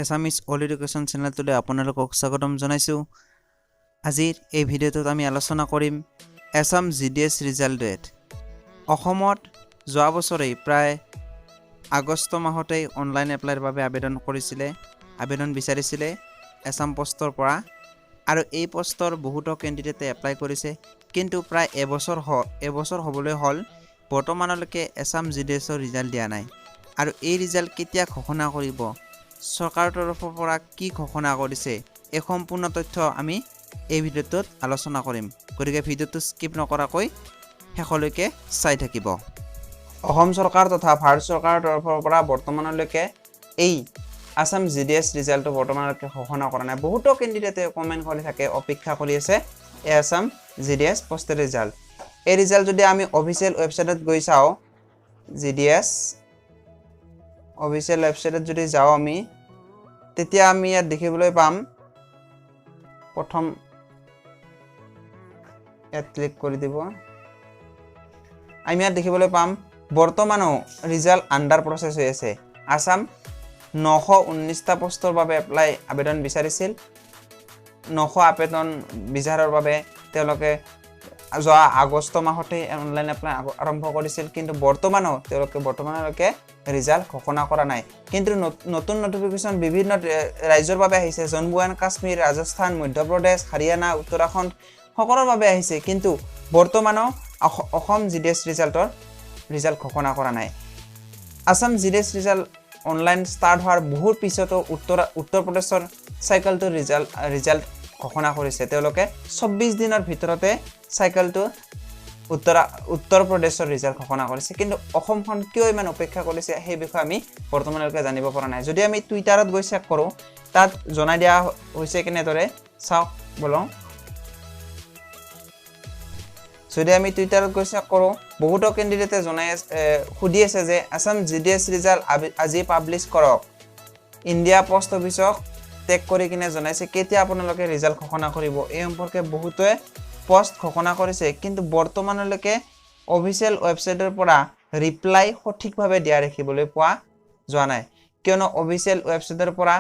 Assamese all education চেনেলটোলৈ আপোনালোকক স্বাগতম জনাইছোঁ। আজিৰ এই ভিডিঅ'টোত আমি আলোচনা কৰিম এছাম জিডিএছ ৰিজাল্ট ডেট। অসমত যোৱা বছৰেই প্ৰায় আগষ্ট মাহতেই অনলাইন এপ্লাইৰ বাবে আবেদন বিচাৰিছিলে এছাম পোষ্টৰ পৰা, আৰু এই পোষ্টৰ বহুতো কেণ্ডিডেটে এপ্লাই কৰিছে, কিন্তু প্ৰায় এবছৰ হ'বলৈ হ'ল বৰ্তমানলৈকে এছাম জিডিএছৰ ৰিজাল্ট দিয়া নাই। আৰু এই ৰিজাল্ট কেতিয়া ঘোষণা কৰিব, চৰকাৰৰ তৰফৰ পৰা কি ঘোষণা কৰিছে, এই সম্পূৰ্ণ তথ্য আমি এই ভিডিঅ'টোত আলোচনা কৰিম। গতিকে ভিডিঅ'টো স্কিপ নকৰাকৈ শেষলৈকে চাই থাকিব। অসম চৰকাৰ তথা ভাৰত চৰকাৰৰ তৰফৰ পৰা বৰ্তমানলৈকে এই আছাম জিডিএছ ৰিজাল্টটো বৰ্তমানলৈকে ঘোষণা কৰা নাই। বহুতো কেণ্ডিডেটে কমেণ্ট কৰি থাকে, অপেক্ষা কৰি আছে এই আছাম জিডিএছ পোষ্টৰ ৰিজাল্ট। এই ৰিজাল্ট যদি আমি অফিচিয়েল ৱেবছাইটত গৈ চাওঁ, জিডিএছ অফিচিয়েল ৱেবছাইটত যদি যাওঁ আমি, তেতিয়া আমি ইয়াত দেখিবলৈ পাম, প্ৰথম ইয়াত ক্লিক কৰি দিব, আমি ইয়াত দেখিবলৈ পাম বৰ্তমানো ৰিজাল্ট আণ্ডাৰ প্ৰচেছ হৈ আছে। আছাম 919টা পোষ্টৰ বাবে আবেদন বিচাৰিছিল। 900 আবেদন বিচাৰৰ বাবে তেওঁলোকে যোৱা আগষ্ট মাহতে অনলাইন এপ্লাই আৰম্ভ কৰিছিল, কিন্তু বৰ্তমানলৈকে ৰিজাল্ট ঘোষণা কৰা নাই। কিন্তু নতুন নটিফিকেশ্যন বিভিন্ন ৰাজ্যৰ বাবে আহিছে, জম্মু এণ্ড কাশ্মীৰ, ৰাজস্থান, মধ্যপ্ৰদেশ, হাৰিয়ানা, উত্তৰাখণ্ড সকলোৰ বাবে আহিছে, কিন্তু বৰ্তমানো অসম জিডিএছ ৰিজাল্ট ঘোষণা কৰা নাই। Assam JDS result online start হোৱাৰ বহুত পিছতো উত্তৰ প্ৰদেশৰ চাইকেলটো ৰিজাল্ট ঘোষণা কৰিছে। তেওঁলোকে 24 দিনৰ ভিতৰতে চাইকেলটো উত্তৰ প্ৰদেশৰ ৰিজাল্ট ঘোষণা কৰিছে, কিন্তু অসমখন কিয় ইমান অপেক্ষা কৰিছে সেই বিষয়ে আমি বৰ্তমানলৈকে জানিব পৰা নাই। যদি আমি টুইটাৰত গৈ চেক কৰোঁ, তাত জনাই দিয়া হৈছে কেনেদৰে, চাওক বলক। যদি আমি টুইটাৰত গৈ চেক কৰোঁ, বহুতো কেণ্ডিডেটে সুধি আছে যে আছাম জিডিএছ ৰিজাল্ট আজি পাব্লিছ কৰক। ইণ্ডিয়া পোষ্ট অফিচক টেগ কৰি কিনে জনাইছে কেতিয়া আপোনালোকে ৰিজাল্ট ঘোষণা কৰিব। এই সম্পৰ্কে বহুতে পোষ্ট ঘোষণা কৰিছে, কিন্তু বৰ্তমানলৈকে অফিচিয়েল ৱেবছাইটৰ পৰা ৰিপ্লাই সঠিকভাৱে দিয়া দেখিবলৈ পোৱা যোৱা নাই, কিয়নো অফিচিয়েল ৱেবছাইটৰ পৰা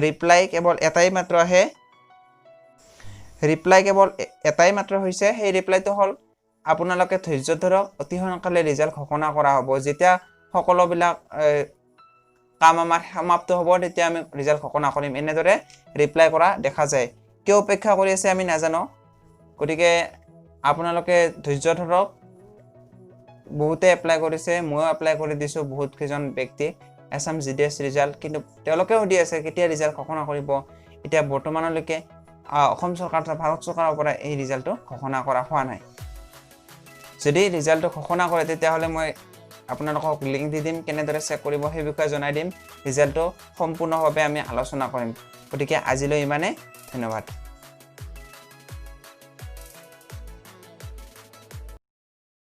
ৰিপ্লাই কেৱল এটাই মাত্ৰ হৈছে। সেই ৰিপ্লাইটো হ'ল আপোনালোকে ধৈৰ্য ধৰক, অতি সোনকালে ৰিজাল্ট ঘোষণা কৰা হ'ব। যেতিয়া সকলোবিলাক কাম আমাৰ সমাপ্ত হ'ব, তেতিয়া আমি ৰিজাল্ট ঘোষণা কৰিম, এনেদৰে ৰিপ্লাই কৰা দেখা যায়। কিয় অপেক্ষা কৰি আছে আমি নাজানো, গতিকে আপোনালোকে ধৈৰ্য ধৰক। বহুতে এপ্লাই কৰিছে, ময়ো এপ্লাই কৰি দিছোঁ, বহুত কেইজন ব্যক্তি আছাম জিডিএছ ৰিজাল্ট, কিন্তু তেওঁলোকে সুধি আছে কেতিয়া ৰিজাল্ট ঘোষণা কৰিব। এতিয়া বৰ্তমানলৈকে অসম চৰকাৰ তথা ভাৰত চৰকাৰৰ পৰা এই ৰিজাল্টটো ঘোষণা কৰা হোৱা নাই। যদি ৰিজাল্টটো ঘোষণা কৰে, তেতিয়াহ'লে মই আপোনালোকক লিংক দি দিম, কেনেদৰে চেক কৰিব সেই বিষয়ে জনাই দিম। ৰিজাল্টটো সম্পূৰ্ণভাৱে আমি আলোচনা কৰিম। গতিকে আজিলৈ ইমানে, ধন্যবাদ।